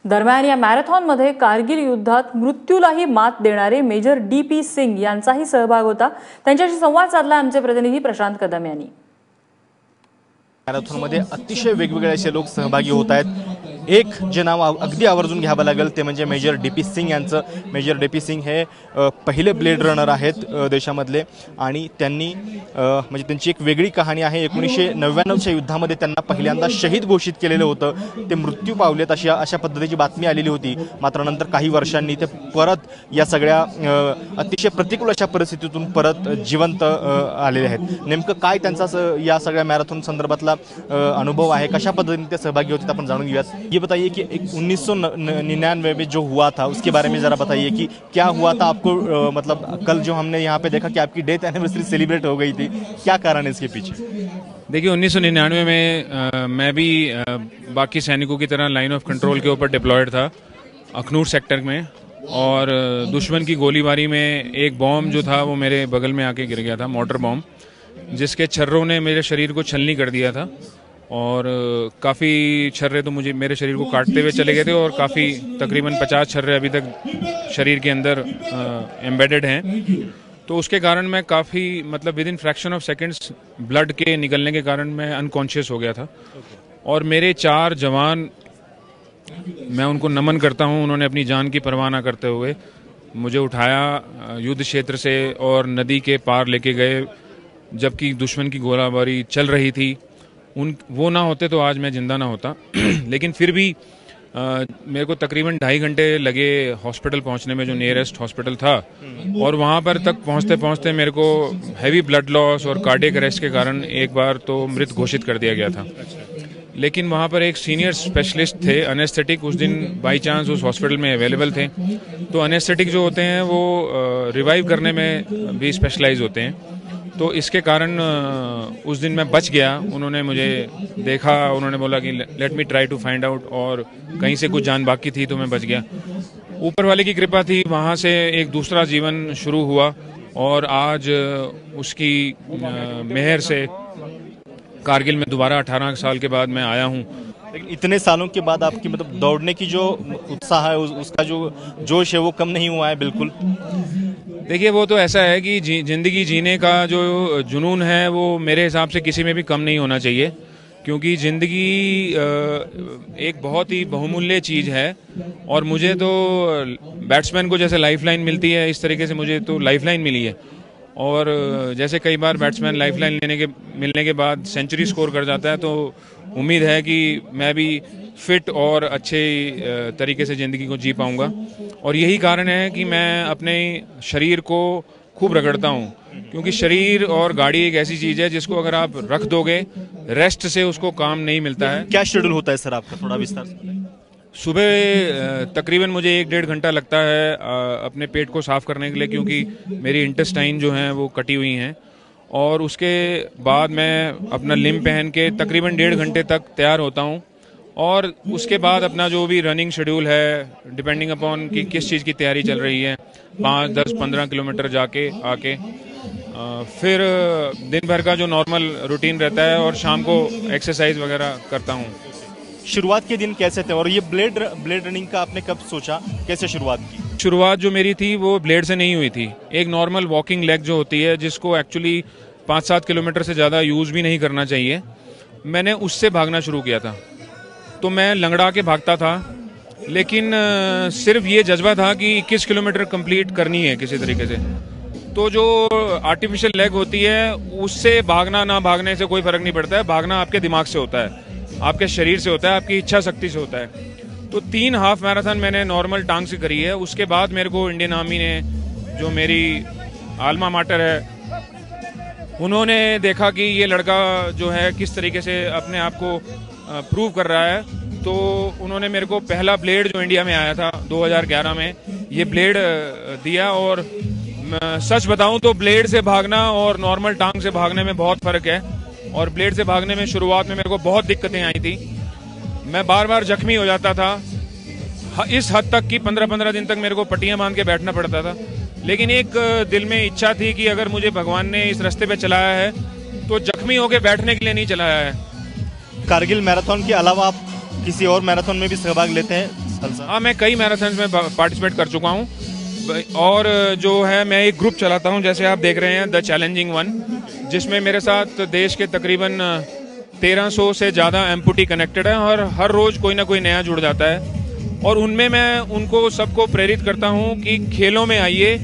दरम्यान या मॅरेथॉनमध्ये कारगिल युद्धात मृत्यूलाही मात देणारे मेजर डी.पी. सिंग यांचाही सहभाग होता। त्यांच्याशी संवाद साधला आमचे प्रतिनिधी प्रशांत कदम यांनी। मॅरेथॉनमध्ये अतिशय वेगवेगळे असे लोक सहभागी होत आहेत। एक जे नाव अगदी आवर्जून घ्यावं लागेल ते म्हणजे मेजर डी.पी. सिंग यांचं। Major DP. सिंग हे पहिले ब्लेड रनर आहेत देशामधले आणि त्यांनी म्हणजे त्यांची एक वेगळी कहाणी आहे। 1999च्या युद्धामध्ये त्यांना पहिल्यांदा शहीद घोषित केलेलं होतं। ते मृत्यू पावलेत अशा पद्धतीची बातमी आलेली होती। मात्र नंतर काही वर्षांनी ते परत या सगळ्या अतिशय प्रतिकूल अशा परिस्थितीतून परत जिवंत आलेले आहेत। नेमकं काय त्यांचा या सगळ्या मॅरेथॉन संदर्भातला अनुभव आहे, कशा पद्धतीने ते सहभागी होते आपण जाणून घेऊयात। ये बताइए कि 1999 में जो हुआ था उसके बारे में जरा बताइए कि क्या हुआ था आपको। मतलब कल जो हमने यहाँ पे देखा कि आपकी डेथ एनिवर्सरी सेलिब्रेट हो गई थी, क्या कारण है इसके पीछे। देखिए 1999 में मैं भी बाकी सैनिकों की तरह लाइन ऑफ कंट्रोल के ऊपर डिप्लॉयड था अखनूर सेक्टर में, और दुश्मन की गोलीबारी में एक बॉम्ब जो था वो मेरे बगल में आके गिर गया था, मोटर बॉम्ब, जिसके छर्रों ने मेरे शरीर को छलनी कर दिया था। और काफ़ी छर्रे तो मेरे शरीर को काटते हुए चले गए थे, और काफ़ी तकरीबन 50 छर्रे अभी तक शरीर के अंदर एम्बेडेड हैं। तो उसके कारण मैं काफ़ी मतलब with in fraction of seconds blood के निकलने के कारण मैं अनकॉन्शियस हो गया था। और मेरे 4 जवान, मैं उनको नमन करता हूं, उन्होंने अपनी जान की परवाह ना करते हुए मुझे उठाया युद्ध क्षेत्र से और नदी के पार लेके गए, जबकि दुश्मन की गोलाबारी चल रही थी। वो ना होते तो आज मैं जिंदा ना होता। लेकिन फिर भी मेरे को तकरीबन 2.5 घंटे लगे हॉस्पिटल पहुंचने में, जो नियरेस्ट हॉस्पिटल था। और वहां पर तक पहुंचते पहुंचते मेरे को हैवी ब्लड लॉस और कार्डियक अरेस्ट के कारण एक बार तो मृत घोषित कर दिया गया था। लेकिन वहाँ पर एक सीनियर स्पेशलिस्ट थे एनेस्थेटिक, उस दिन बाई चांस उस हॉस्पिटल में अवेलेबल थे। तो एनेस्थेटिक जो होते हैं वो रिवाइव करने में भी स्पेशलाइज होते हैं। तो इसके कारण उस दिन मैं बच गया। उन्होंने मुझे देखा, उन्होंने बोला कि let me try to find out, और कहीं से कुछ जान बाकी थी तो मैं बच गया। ऊपर वाले की कृपा थी, वहाँ से एक दूसरा जीवन शुरू हुआ, और आज उसकी मेहर से कारगिल में दोबारा 18 साल के बाद मैं आया हूँ। लेकिन इतने सालों के बाद आपकी मतलब दौड़ने की जो उत्साह है, उसका जो जोश है वो कम नहीं हुआ है बिल्कुल। देखिए वो तो ऐसा है कि जिंदगी जीने का जो जुनून है वो मेरे हिसाब से किसी में भी कम नहीं होना चाहिए, क्योंकि ज़िंदगी एक बहुत ही बहुमूल्य चीज़ है। और मुझे तो बैट्समैन को जैसे लाइफलाइन मिलती है, इस तरीके से मुझे तो लाइफलाइन मिली है। और जैसे कई बार बैट्समैन लाइफलाइन मिलने के बाद सेंचुरी स्कोर कर जाता है, तो उम्मीद है कि मैं भी फिट और अच्छे तरीके से ज़िंदगी को जी पाऊंगा। और यही कारण है कि मैं अपने शरीर को खूब रगड़ता हूँ, क्योंकि शरीर और गाड़ी एक ऐसी चीज़ है जिसको अगर आप रख दोगे, रेस्ट से उसको काम नहीं मिलता है। क्या शेड्यूल होता है सर आपका, थोड़ा विस्तार से? सुबह तकरीबन मुझे 1-1.5 घंटा लगता है अपने पेट को साफ करने के लिए, क्योंकि मेरी इंटेस्टाइन जो हैं वो कटी हुई हैं। और उसके बाद मैं अपना लिम्ब पहन के तकरीबन 1.5 घंटे तक तैयार होता हूँ। और उसके बाद अपना जो भी रनिंग शेड्यूल है, डिपेंडिंग अपॉन कि किस चीज़ की तैयारी चल रही है, 5, 10, 15 किलोमीटर जाके आके फिर दिन भर का जो नॉर्मल रूटीन रहता है, और शाम को एक्सरसाइज वगैरह करता हूँ। शुरुआत के दिन कैसे थे, और ये ब्लेड रनिंग का आपने कब सोचा, कैसे शुरुआत की? शुरुआत जो मेरी थी वो ब्लेड से नहीं हुई थी। एक नॉर्मल वॉकिंग लेग जो होती है, जिसको एक्चुअली 5-7 किलोमीटर से ज़्यादा यूज़ भी नहीं करना चाहिए, मैंने उससे भागना शुरू किया था। तो मैं लंगड़ा के भागता था, लेकिन सिर्फ ये जज्बा था कि 21 किलोमीटर कंप्लीट करनी है किसी तरीके से। तो जो आर्टिफिशियल लेग होती है, उससे भागना ना भागने से कोई फर्क नहीं पड़ता है। भागना आपके दिमाग से होता है, आपके शरीर से होता है, आपकी इच्छा शक्ति से होता है। तो 3 हाफ मैराथन मैंने नॉर्मल टांग से करी है। उसके बाद मेरे को इंडियन आर्मी ने, जो मेरी आल्मा माटर है, उन्होंने देखा कि ये लड़का जो है किस तरीके से अपने आप को प्रूव कर रहा है। तो उन्होंने मेरे को पहला ब्लेड जो इंडिया में आया था 2011 में, ये ब्लेड दिया। और सच बताऊं तो ब्लेड से भागना और नॉर्मल टांग से भागने में बहुत फर्क है। और ब्लेड से भागने में शुरुआत में मेरे को बहुत दिक्कतें आई थी। मैं बार बार जख्मी हो जाता था, इस हद तक कि 15-15 दिन तक मेरे को पट्टियां बांध के बैठना पड़ता था। लेकिन एक दिल में इच्छा थी कि अगर मुझे भगवान ने इस रास्ते पे चलाया है तो जख्मी होकर बैठने के लिए नहीं चलाया है। कारगिल मैराथन के अलावा आप किसी और मैराथन में भी सहभाग लेते हैं सलसा? हाँ, मैं कई मैराथन में पार्टिसिपेट कर चुका हूँ और जो है मैं एक ग्रुप चलाता हूँ, जैसे आप देख रहे हैं द चैलेंजिंग वन, जिसमें मेरे साथ देश के तकरीबन 1300 से ज़्यादा एम्पुटी कनेक्टेड है और हर रोज़ कोई ना कोई नया जुड़ जाता है। और उनमें मैं उनको सबको प्रेरित करता हूँ कि खेलों में आइए,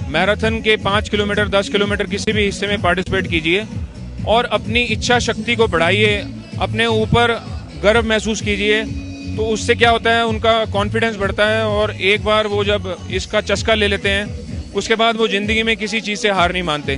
मैराथन के 5 किलोमीटर 10 किलोमीटर किसी भी हिस्से में पार्टिसिपेट कीजिए और अपनी इच्छा शक्ति को बढ़ाइए, अपने ऊपर गर्व महसूस कीजिए। तो उससे क्या होता है, उनका कॉन्फिडेंस बढ़ता है और एक बार वो जब इसका चस्का ले लेते हैं उसके बाद वो ज़िंदगी में किसी चीज़ से हार नहीं मानते।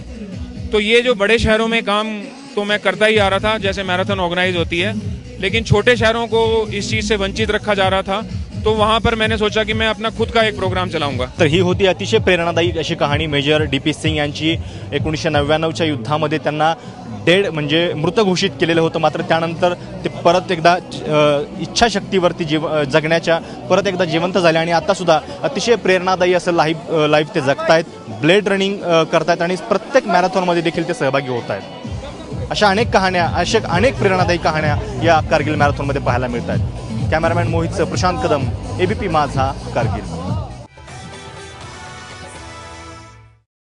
तो ये जो बड़े शहरों में काम तो मैं करता ही आ रहा था, जैसे मैराथन ऑर्गेनाइज होती है, लेकिन छोटे शहरों को इस चीज़ से वंचित रखा जा रहा था। तो वहाँ पर मैंने सोचा कि मैं अपना खुद का एक प्रोग्राम चलाऊंगा। तर ही होती अतिशय प्रेरणादायी अशी कहाणी मेजर डी.पी. सिंग यांची। 1999च्या युद्धामध्ये त्यांना डेड म्हणजे मृत घोषित केलेलं होतं, मात्र त्यानंतर ते परत एकदा इच्छाशक्तीवरती जगण्याच्या परत एकदा जिवंत झाले आणि आतासुद्धा अतिशय प्रेरणादायी असं लाईफ ते जगतायत, ब्लेड रनिंग करतायत आणि प्रत्येक मॅरेथॉनमध्ये देखील ते सहभागी होत आहेत। अशा अनेक कहाण्या, अशा अनेक प्रेरणादायी कहाण्या या कारगिल मॅरेथॉनमध्ये पाहायला मिळत आहेत। कॅमेरामॅन मोहितसह प्रशांत कदम, ABP माझा, कारगिल।